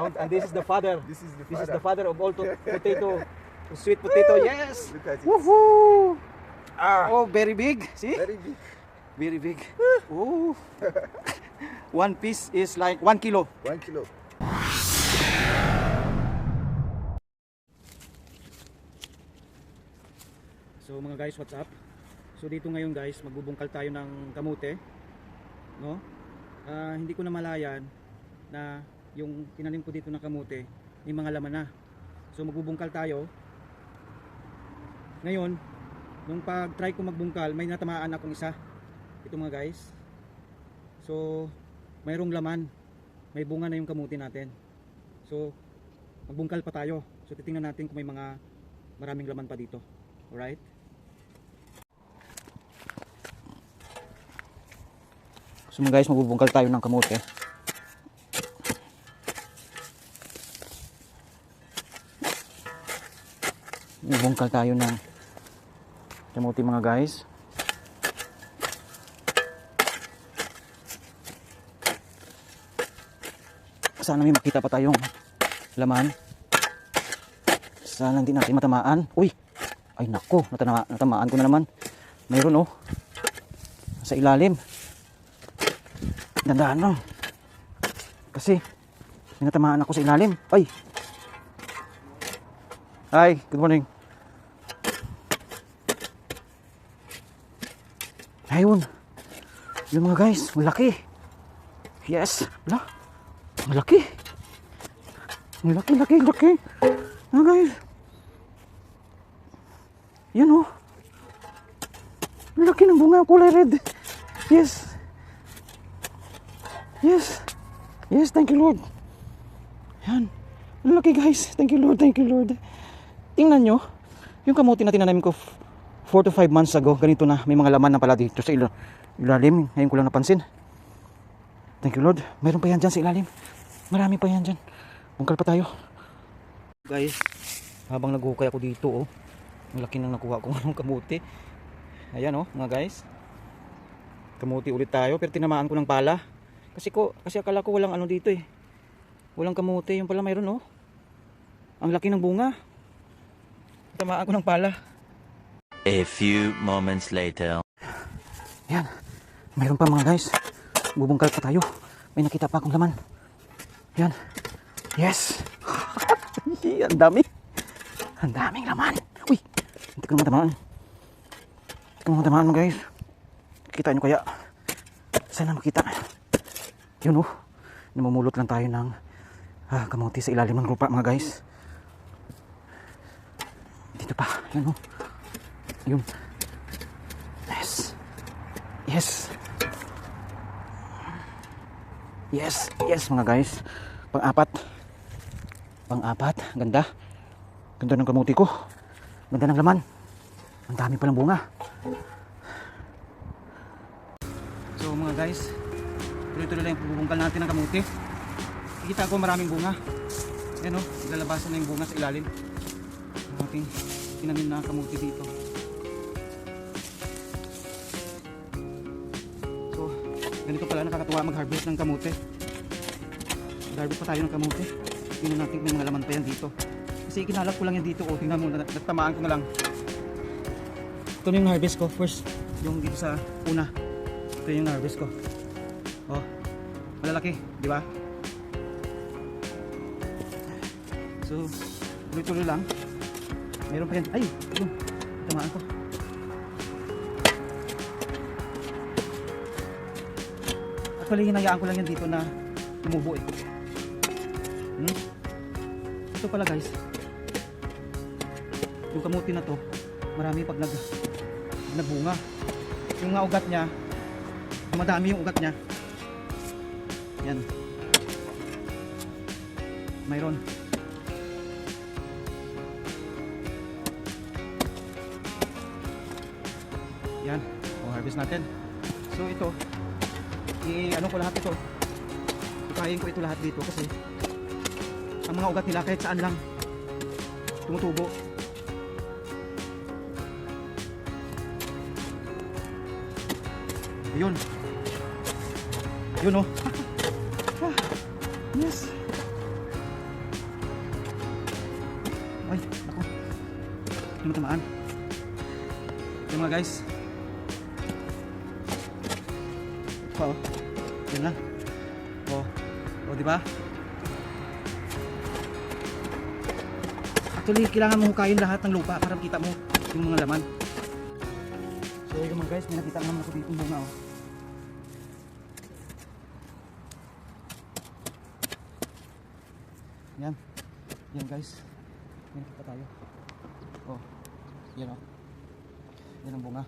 ground, and this is the father. This is the This is father. the father of all potato, sweet potato. Yes. Look at it. Woohoo! Ah, Oh, very big. See? very big. Very big. Ooh. One piece is like 1 kilo. 1 kilo. So mga guys, what's up? So dito ngayon guys, magbubungkal tayo ng kamote, no? Hindi ko na malayan na yung tinanim ko dito ng kamote may mga laman na. So magbubungkal tayo. Ngayon, nung pag-try ko magbungkal, may natamaan akong isa. Ito mga guys. So mayroong laman. May bunga na yung kamote natin. So magbungkal pa tayo. So titingnan natin kung may mga maraming laman pa dito. Alright? So mga guys, magbubungkal tayo ng kamote. Magbubungkal tayo ng kamote mga guys. Sana may makita pa tayong laman. Sana hindi natin matamaan. Uy! Ay nako, natamaan ko na naman. Mayroon oh. Sa ilalim. Dandaan lang. Kasi natamaan ako sa ilalim. Ay. Hi, good morning. Ayun. Yun mga guys, malaki. Yes. Wala. Malaki. Laki. Mga guys. Yan oh. Laki ng bunga, kulay red. Yes. Yes, thank you Lord. Yan. Laki guys. Thank you Lord. Tingnan nyo. Yung kamote na tinanim ko 4 to 5 months ago, ganito na. May mga laman na pala dito sa ilalim. Ngayon ko lang napansin. Thank you Lord. Mayroon pa yan dyan sa ilalim. Marami pa yan dyan. Bungkal pa tayo. Guys, habang naghukay ako dito oh. Malaki nang nakuha ko ng kamote. Ayan oh mga guys. Kamote ulit tayo pero tinamaan ko ng pala. Kasi akala ko walang ano dito eh. Walang kamote, yung pala mayroon oh. Ang laki ng bunga. Tamaan ko ng pala. A few moments later. Yan. Mayroon pa mga guys. Bubungkal pa tayo. May nakita pa akong laman. Yan. Yes. Ang dami. Ang daming laman. Uy. Hindi ko naman tamaan mga guys. Kita nyo kaya. Sana makita. Yun oh. Namumulot lang tayo ng kamote sa ilalim ng lupa mga guys. Dito pa. Yun oh. Yun. Yes mga guys. Pang-apat. Ganda ng kamote ko. Ganda ng laman. Ang dami palang bunga. So mga guys, tuloy-tuloy lang yung pagbubungkal natin ng kamote. Kita ko maraming bunga. Ayan o, lalabasan na yung bunga sa ilalim ng ating tinanim na kamote dito. So ganito pala nakakatuwa mag-harvest ng kamote. Mag-harvest pa tayo ng kamote. Tingnan natin kung may mga laman pa yan dito. Kasi kinalap ko lang yan dito o tingnan mo, natamaan ko na lang. Ito na yung harvest ko. First, yung dito sa una. Ito yung harvest ko. Oh, malalaki, di ba? So, tuloy-tuloy lang. Meron pa yan. Ay, ito. Tamaan ko. Actually, hinayaan ko lang yan dito na tumubo eh. Ito pala guys. Yung kamote na to, marami pag nagbunga. Yung nga ugat niya, madami yung ugat niya. Yan. Mayroon. Yan. Harvest natin. So ito, i-ano ko lahat ito. Ikain ko ito lahat dito kasi ang mga ugat nila kahit saan lang tumutubo. Yun oh. Yes. Ay, naku. Hindi mo tamaan. Yan mga guys. Ito pa oh. Yan lang. Oh. Oh, di ba? Actually, kailangan mo hukayin lahat ng lupa para makita mo yung mga laman. So, yung mga guys, may nakita naman ako dito bunga oh. Yan. Yan guys. May nakita tayo. Oh. Yan oh. Yan ang bunga.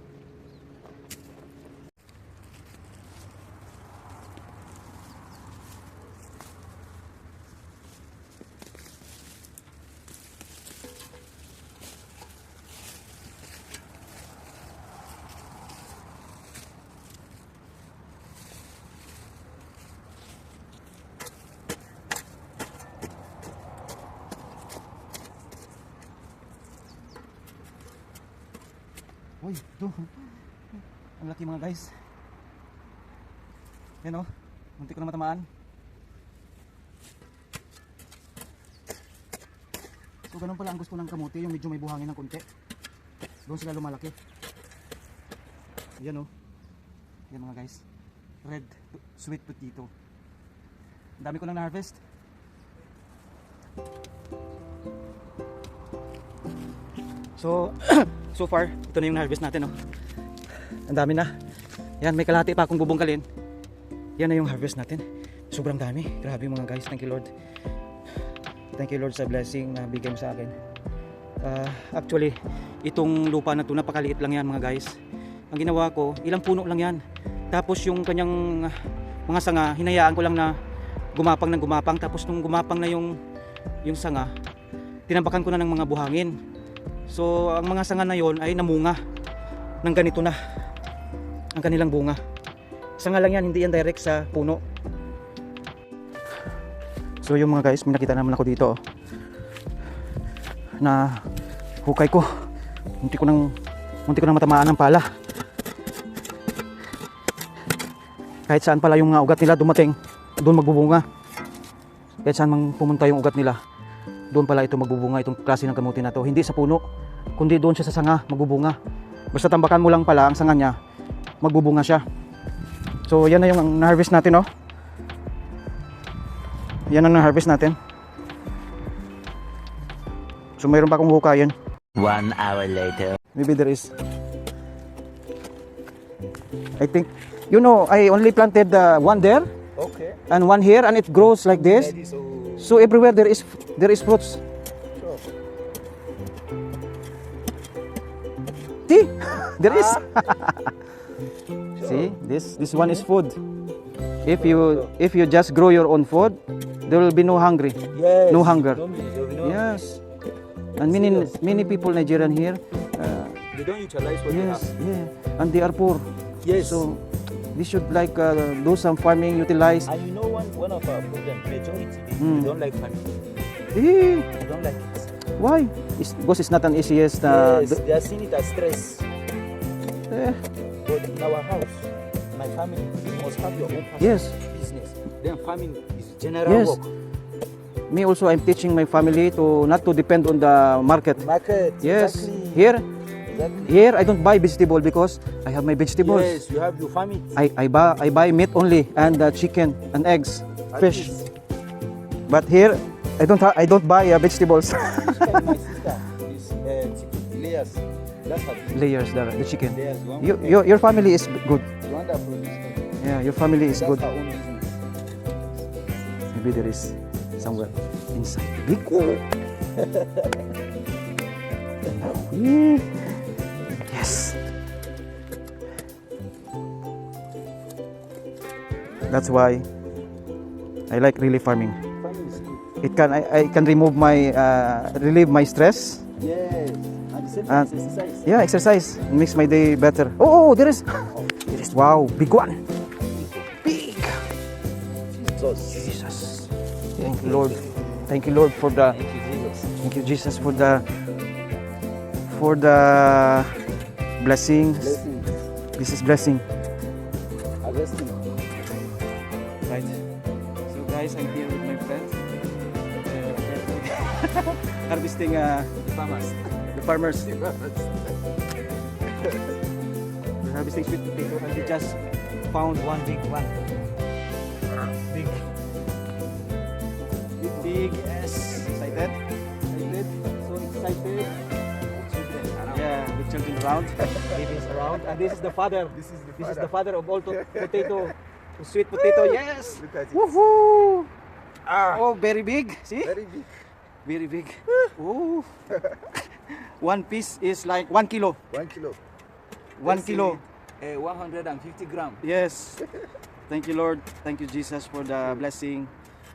Uy, ito. Ang laki mga guys. Yan o. Muntik ko na matamaan. So ganun pala ang gusto ng kamote. Yung medyo may buhangin ng konti. Doon sila lumalaki. Yan o. Yan mga guys. Red sweet potato. Ang dami ko nang na-harvest. So so far, ito na yung harvest natin, oh. Ang dami na. Yan, may kalahati pa akong bubungkalin. Yan na yung harvest natin. Sobrang dami. Grabe mga guys. Thank you Lord. Thank you Lord sa blessing na bigay mo sa akin. Actually, itong lupa na to napakaliit lang yan mga guys. Ang ginawa ko, ilang puno lang yan. Tapos yung kanyang mga sanga, hinayaan ko lang na gumapang ng gumapang. Tapos nung gumapang na yung sanga, tinabakan ko na ng mga buhangin. So ang mga sanga na yon ay namunga ng ganito na ang kanilang bunga. Sanga lang yan, hindi yan direct sa puno. So yung mga guys, may nakita naman ako dito oh, na hukay ko. Muntik ko nang matamaan ng pala. Kahit saan pala yung ugat nila dumating, doon magbubunga. Kahit saan mang pumunta yung ugat nila, doon pala ito magbubunga, itong klase ng kamuti na to. Hindi sa puno, kundi doon siya sa sanga magbubunga. Basta tambakan mo lang pala ang sanga niya, magbubunga siya. So yan na yung na-harvest natin oh. Yan ang na-harvest natin. So mayroon pa akong hukayin. 1 hour later. Maybe there is. I think, you know, I only planted one there. Okay. And one here, and it grows like this. Maybe so. So everywhere there is fruits. Sure. See, there is. See, this one is food. If you just grow your own food, there will be no hungry, Yes. no hunger. No. Yes, and many people Nigerian here. They don't utilize what they Yes, have. yeah, and they are poor. Yes. So they should like do some farming, utilize. And you know one of our problems, majority, Mm. they don't like farming. Eh, They don't like it. why? Because it's not an easiest. Yes, they are seeing it as stress. Eh, But in our house, my family, you must have your own personal yes, business. Then farming is general yes. work. Me also, I'm teaching my family to not to depend on the market. Market. Yes, Exactly. here Exactly. I don't buy vegetable because I have my vegetables. Yes, you have your family. I buy meat only and chicken and eggs, At fish. least. But here I don't buy vegetables. My sister is chicken layers. That's her business. Layers the chicken. Layers. One with Your family is good. the one that produces. Yeah, your family is That's good. her own business. Maybe there is somewhere inside. Big. Yes. That's why I like really farming. Farming is good. I can remove my relieve my stress. Yes. And the same And- thing is exercise. Yeah, exercise makes my day better. Oh, there is. There is. Wow, big one. Big. Jesus. Thank you, Lord. Thank you, Lord, for the. Thank you, Jesus. Thank you, Jesus, for the blessings. Blessing. This is blessing. Harvesting. Right. So guys, I'm here with my friends. harvesting Farmers. the farmers. We're harvesting sweet potato and we just found one big one. Big. Big, yes. Excited? Excited? So excited. Yeah, with children around. Babies around. And this is the father. This is the This is father. the father of all potato. Sweet potato, yes. Look at it. Woohoo! Ah, Oh, very big. See? very big. Very big. Ooh. One piece is like 1 kilo. 1 kilo. 1 kilo. 150 gram. Yes. Thank you, Lord. Thank you, Jesus, for the blessing.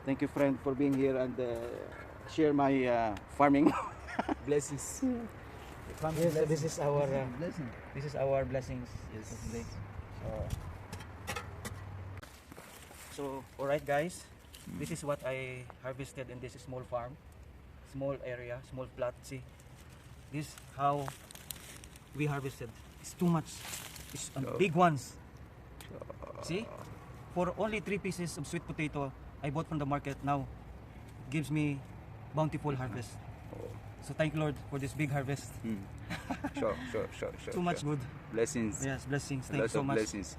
Thank you, friend, for being here and share my farming. Blessings. Yes, this is our Blessing. this is our blessings. Yes. for today. So, all right, guys. This is what I harvested in this small farm, small area, small plot. See, this how we harvested. It's too much. It's big ones. See, for only 3 pieces of sweet potato I bought from the market now, it gives me bountiful harvest. So thank you, Lord, for this big harvest. Sure. Too much good. Blessings. Yes, blessings. Thank you Lots so of much. blessings.